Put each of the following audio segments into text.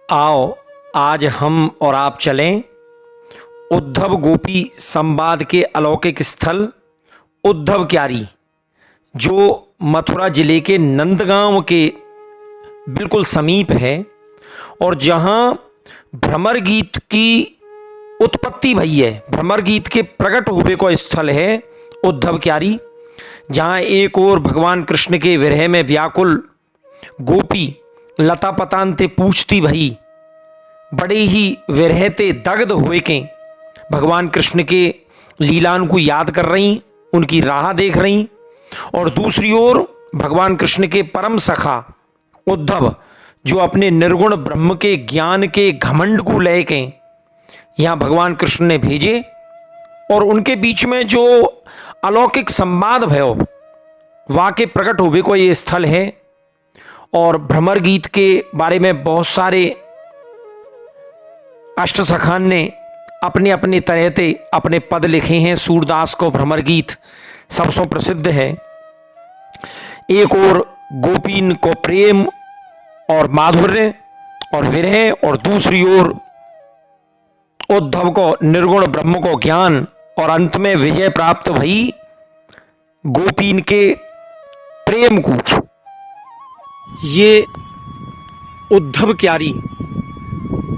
आओ आज हम और आप चलें उद्धव गोपी संवाद के अलौकिक स्थल उद्धव क्यारी, जो मथुरा जिले के नंदगांव के बिल्कुल समीप है और जहां भ्रमर गीत की उत्पत्ति भई है। भ्रमर गीत के प्रकट होने को स्थल है उद्धव क्यारी, जहां एक ओर भगवान कृष्ण के विरह में व्याकुल गोपी लता पतानते पूछती भई, बड़े ही विरहते दग्ध हुए के भगवान कृष्ण के लीलान को याद कर रही, उनकी राह देख रही। और दूसरी ओर भगवान कृष्ण के परम सखा उद्धव, जो अपने निर्गुण ब्रह्म के ज्ञान के घमंड को लेके यहाँ भगवान कृष्ण ने भेजे और उनके बीच में जो अलौकिक संवाद भयो वाके प्रकट होवे को ये स्थल है। और भ्रमर गीत के बारे में बहुत सारे अष्टसखान ने अपने अपने तरह से अपने पद लिखे हैं। सूरदास को भ्रमर गीत सबसे प्रसिद्ध है। एक ओर गोपीन को प्रेम और माधुर्य और विरह, और दूसरी ओर उद्धव को निर्गुण ब्रह्म को ज्ञान, और अंत में विजय प्राप्त भई गोपीन के प्रेम को। ये उद्धव क्यारी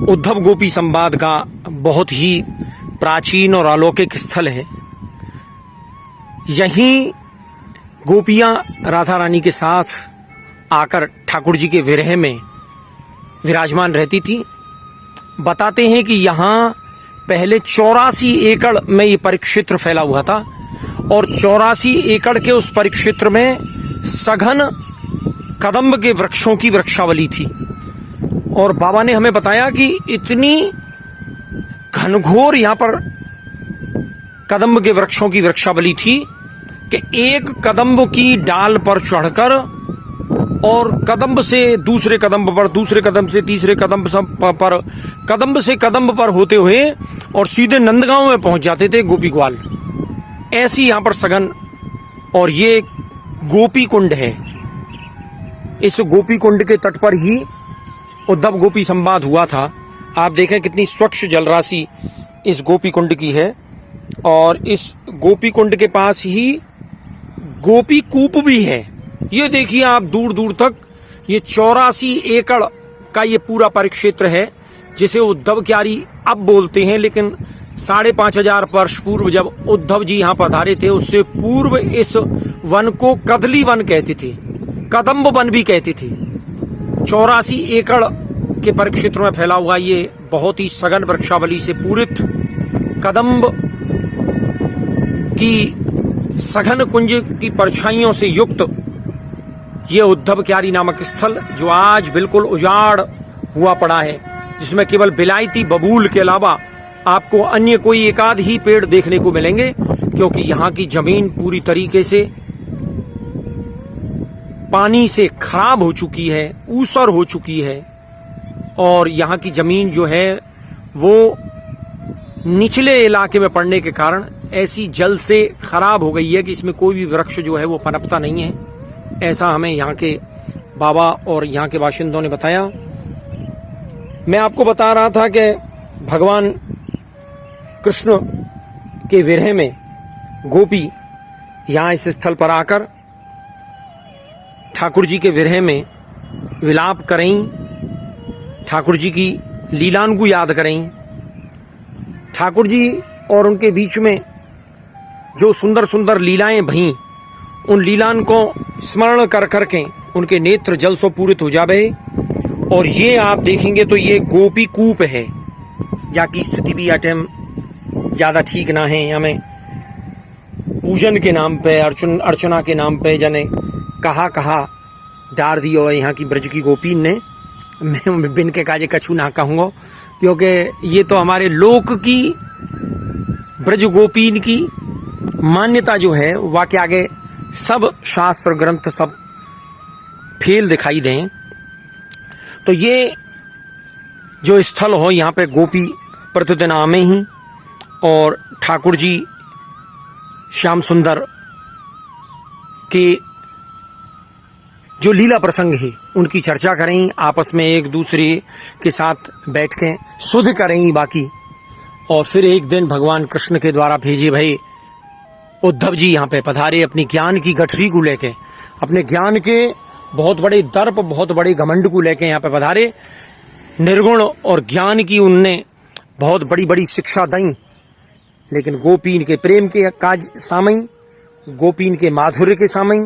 उद्धव गोपी संवाद का बहुत ही प्राचीन और अलौकिक स्थल है। यहीं गोपियां राधा रानी के साथ आकर ठाकुर जी के विरह में विराजमान रहती थी। बताते हैं कि यहाँ पहले 84 एकड़ में ये परिक्षेत्र फैला हुआ था और 84 एकड़ के उस परिक्षेत्र में सघन कदम्ब के वृक्षों की वृक्षावली थी। और बाबा ने हमें बताया कि इतनी घनघोर यहाँ पर कदम्ब के वृक्षों की वृक्षावली थी कि एक कदम्ब की डाल पर चढ़कर और कदम्ब से दूसरे कदम्ब पर, दूसरे कदम्ब से तीसरे कदम्ब पर, कदम्ब से कदम्ब पर होते हुए और सीधे नंदगांव में पहुंच जाते थे गोपी ग्वाल। ऐसी यहाँ पर सघन, और ये गोपी कुंड है। इस गोपी कुंड के तट पर ही उद्धव गोपी संवाद हुआ था। आप देखें कितनी स्वच्छ जलराशि इस गोपी कुंड की है। और इस गोपी कुंड के पास ही गोपी कूप भी है। ये देखिए आप, दूर दूर तक ये 84 एकड़ का ये पूरा परिक्षेत्र है, जिसे उद्धव क्यारी अब बोलते हैं। लेकिन 5500 वर्ष पूर्व जब उद्धव जी यहाँ पधारे थे, उससे पूर्व इस वन को कदली वन कहते थे, कदम्ब वन भी कहते थे। 84 एकड़ के परिक्षेत्र में फैला हुआ ये बहुत ही सघन वृक्षावली से पूरित कदम्ब की सघन कुंज की परछाइयों से युक्त ये उद्धव क्यारी नामक स्थल, जो आज बिल्कुल उजाड़ हुआ पड़ा है, जिसमें केवल बिलायती बबूल के अलावा आपको अन्य कोई एकाध ही पेड़ देखने को मिलेंगे, क्योंकि यहाँ की जमीन पूरी तरीके से पानी से खराब हो चुकी है, ऊसर हो चुकी है। और यहाँ की जमीन जो है वो निचले इलाके में पड़ने के कारण ऐसी जल से खराब हो गई है कि इसमें कोई भी वृक्ष जो है वो पनपता नहीं है। ऐसा हमें यहाँ के बाबा और यहाँ के बाशिंदों ने बताया। मैं आपको बता रहा था कि भगवान कृष्ण के विरह में गोपी यहाँ इस स्थल पर आकर ठाकुर जी के विरह में विलाप करें, ठाकुर जी की लीलान को याद करें। ठाकुर जी और उनके बीच में जो सुंदर सुंदर लीलाएं भईं, उन लीलान को स्मरण कर करके उनके नेत्र जल से पूरित हो जावे। और ये आप देखेंगे तो ये गोपी कूप है, जाकी स्थिति भी अटम ज़्यादा ठीक ना है। हमें पूजन के नाम पे, अर्चना के नाम पे जने कहा डार दिया है यहाँ की ब्रज की गोपीन ने। मैं बिन के काजे कछु ना कहूँगा, क्योंकि ये तो हमारे लोक की ब्रज गोपीन की मान्यता जो है वाके आगे सब शास्त्र ग्रंथ सब फेल दिखाई दें। तो ये जो स्थल हो, यहाँ पे गोपी प्रतिदिन आमे ही, और ठाकुर जी श्याम सुंदर के जो लीला प्रसंग है उनकी चर्चा करें, आपस में एक दूसरे के साथ बैठ के सुध करें बाकी। और फिर एक दिन भगवान कृष्ण के द्वारा भेजे भई उद्धव जी यहाँ पे पधारे अपनी ज्ञान की गठरी को लेके, अपने ज्ञान के बहुत बड़े दर्प, बहुत बड़े घमंड को लेके यहाँ पे पधारे। निर्गुण और ज्ञान की उनने बहुत बड़ी बड़ी शिक्षा दी, लेकिन गोपीन के प्रेम के काज सामई, गोपीन के माधुर्य के सामई,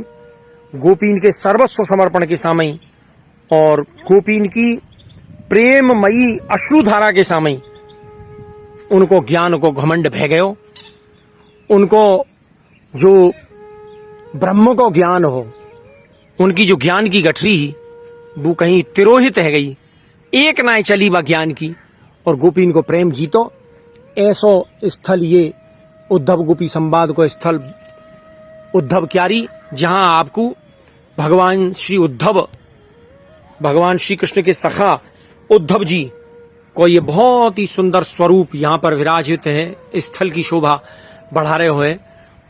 गोपीन के सर्वस्व समर्पण के सामई और गोपीन की प्रेममयी अश्रुधारा के सामई उनको ज्ञान को घमंड भय गयो। उनको जो ब्रह्म को ज्ञान हो, उनकी जो ज्ञान की गठरी वो कहीं तिरोहित है गई, एक नाय चली व ज्ञान की। और गोपीन को प्रेम जीतो, ऐसो स्थल ये उद्धव गोपी संवाद को स्थल उद्धव क्यारी, जहां आपको भगवान श्री उद्धव, भगवान श्री कृष्ण के सखा उद्धव जी को ये बहुत ही सुंदर स्वरूप यहाँ पर विराजित है। स्थल की शोभा बढ़ा रहे हुए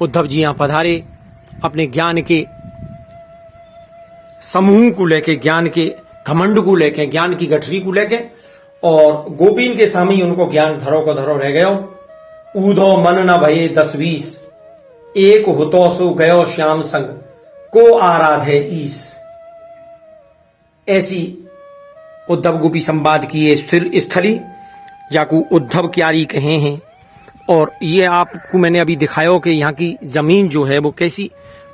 उद्धव जी यहाँ पधारे अपने ज्ञान के समूह को लेके, ज्ञान के घमंड को लेके, ज्ञान की गठरी को लेके। और गोपीन के सामने उनको ज्ञान धरो को धरो रह गयो। ऊधो मन न भये 10-20, एक होतो सो गयो श्याम संग, को आराधे ईस। ऐसी उद्धव गोपी संवाद की ये स्थली जाकू उद्धव क्यारी कहे हैं। और ये आपको मैंने अभी दिखाया कि यहाँ की जमीन जो है वो कैसी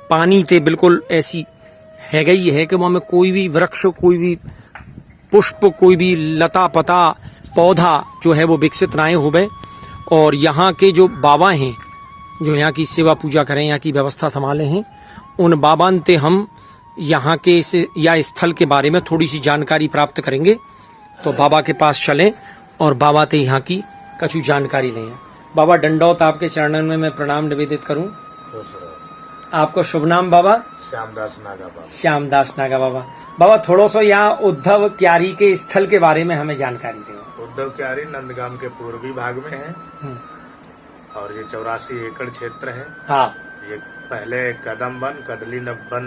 पानी ते बिल्कुल ऐसी है गई है कि वहां में कोई भी वृक्ष, कोई भी पुष्प, कोई भी लता पता पौधा जो है वो विकसित ना हो गए। और यहाँ के जो बाबा हैं जो यहाँ की सेवा पूजा करें, यहाँ की व्यवस्था संभाले हैं, उन बाबा ते हम यहाँ के इस या स्थल के बारे में थोड़ी सी जानकारी प्राप्त करेंगे। तो बाबा के पास चलें और बाबा ते यहाँ की कछु जानकारी लें। बाबा दंडौत आपके चरणन में मैं प्रणाम निवेदित करूं। आपको शुभ नाम बाबा? श्यामदास नागा बाबा। श्यामदास नागा बाबा। बाबा थोड़ा सा यहाँ उद्धव क्यारी के स्थल के बारे में हमें जानकारी दें। उद्धव क्यारी नंदगाम के पूर्वी भाग में है और ये 84 एकड़ क्षेत्र है। हाँ। ये पहले कदम वन, कदली वन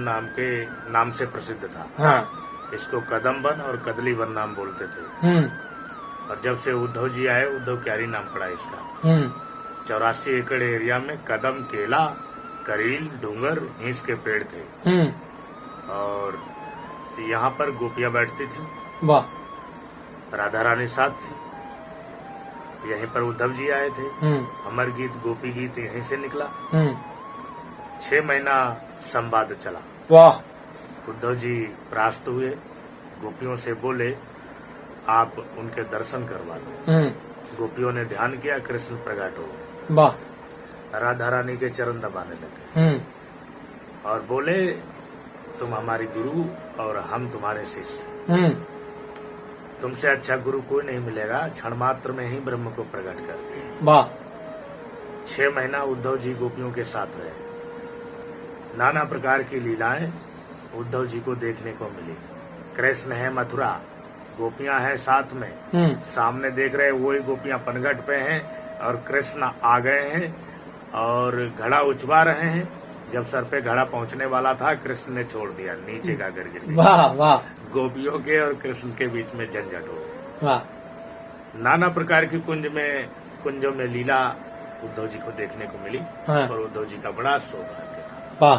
नाम से प्रसिद्ध था। हाँ। इसको कदम वन और कदली वन नाम बोलते थे। और जब से उद्धव जी आए, उद्धव क्यारी नाम पड़ा इसका। 84 एकड़ एरिया में कदम, केला, करील, डूंगर, हींस के पेड़ थे। और यहाँ पर गोपियां बैठती थी। वाह। राधा रानी साथ थी। यहीं पर उद्धव जी आए थे। अमर गीत, गोपी गीत यहीं से निकला। 6 महीना संवाद चला। वाह। उद्धव जी परास्त हुए, गोपियों से बोले आप उनके दर्शन करवा दो। गोपियों ने ध्यान किया, कृष्ण प्रकट हो। वाह। राधा रानी के चरण दबाने लगे और बोले तुम हमारी गुरु और हम तुम्हारे शिष्य। तुमसे अच्छा गुरु कोई नहीं मिलेगा। क्षण मात्र में ही ब्रह्म को प्रकट कर दिया। वाह। 6 महीना उद्धव जी गोपियों के साथ रहे। नाना प्रकार की लीलाएं उद्धव जी को देखने को मिली। कृष्ण है मथुरा, गोपियां हैं साथ में। सामने देख रहे वही गोपियां पनघट पे हैं और कृष्ण आ गए हैं और घड़ा उचवा रहे हैं। जब सर पे घड़ा पहुंचने वाला था, कृष्ण ने छोड़ दिया, नीचे का गिर गया। वाह वाह। गोपियों के और कृष्ण के बीच में झंझट हो गई। वाह। नाना प्रकार की कुंजों में लीला उद्धव जी को देखने को मिली। हाँ। और उद्धव जी का बड़ा सौभाग्य था। वाह।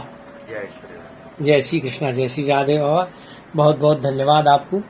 जय श्री राम। जय श्री कृष्णा, जय श्री राधे बाबा। बहुत बहुत धन्यवाद आपको।